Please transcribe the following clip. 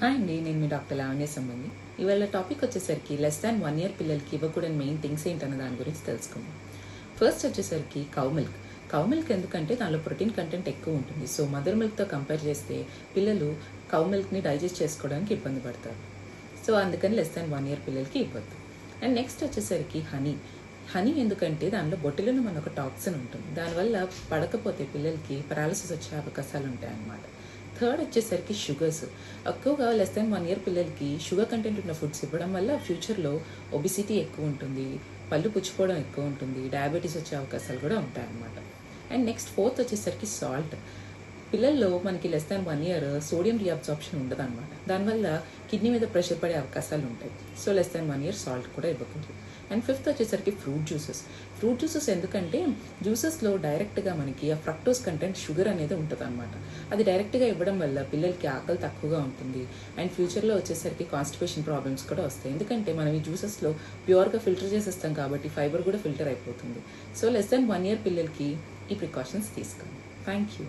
Hi అండి, నేను మీ doctor Lavanya సంబంధి. ఇవాళ టాపిక్ వచ్చేసరికి లెస్ దాన్ 1 ఇయర్ పిల్లలకి ఇవ్వకూడని మెయిన్ థింగ్స్ ఏంటన్న దాని గురించి తెలుసుకుందాం. ఫస్ట్ వచ్చేసరికి కౌ మిల్క్. కౌ మిల్క్ ఎందుకంటే దానిలో ప్రోటీన్ కంటెంట్ ఎక్కువ ఉంటుంది. సో మదర్ మిల్క్తో కంపేర్ చేస్తే పిల్లలు కౌ మిల్క్ని డైజెస్ట్ చేసుకోవడానికి ఇబ్బంది పడతారు. సో అందుకని లెస్ దాన్ 1 ఇయర్ పిల్లలకి ఇవ్వద్దు. అండ్ నెక్స్ట్ వచ్చేసరికి హనీ ఎందుకంటే దానిలో బొటిలినం అనే ఒక టాక్సిన్ ఉంటుంది. దానివల్ల పడకపోతే పిల్లలకి పెరాలసిస్ వచ్చే అవకాశాలు ఉంటాయి అన్నమాట. థర్డ్ వచ్చేసరికి షుగర్స్. ఎక్కువగా లెస్ దాన్ 1 ఇయర్ పిల్లలకి షుగర్ కంటెంట్ ఉన్న ఫుడ్స్ ఇవ్వడం వల్ల ఫ్యూచర్లో ఒబిసిటీ ఎక్కువ ఉంటుంది, పళ్ళు పుచ్చిపోవడం ఎక్కువ ఉంటుంది, డయాబెటీస్ వచ్చే అవకాశాలు కూడా ఉంటాయన్నమాట. అండ్ నెక్స్ట్ ఫోర్త్ వచ్చేసరికి సాల్ట్. పిల్లల్లో మనకి less than 1 year sodium reabsorption ఉండదు అనమాట. దానివల్ల కిడ్నీ మీద ప్రెషర్ పడే అవకాశాలు ఉంటాయి. So less than 1 year salt కూడా ఇవ్వకూడదు. అండ్ ఫిఫ్త్ వచ్చేసరికి ఫ్రూట్ జ్యూసెస్ ఎందుకంటే జ్యూసెస్లో డైరెక్ట్గా మనకి ఆ ఫ్రక్టోస్ కంటెంట్ షుగర్ అనేది ఉంటుంది అనమాట. అది డైరెక్ట్గా ఇవ్వడం వల్ల పిల్లలకి ఆకలి తక్కువగా ఉంటుంది. అండ్ ఫ్యూచర్లో వచ్చేసరికి కాన్స్టిపేషన్ ప్రాబ్లమ్స్ కూడా వస్తాయి. ఎందుకంటే మనం ఈ జ్యూసెస్లో ప్యూర్గా ఫిల్టర్ చేసేస్తాం కాబట్టి ఫైబర్ కూడా ఫిల్టర్ అయిపోతుంది. సో లెస్ దాన్ 1 ఇయర్ పిల్లలకి ఈ ప్రికాషన్స్ తీసుకోండి. Thank you.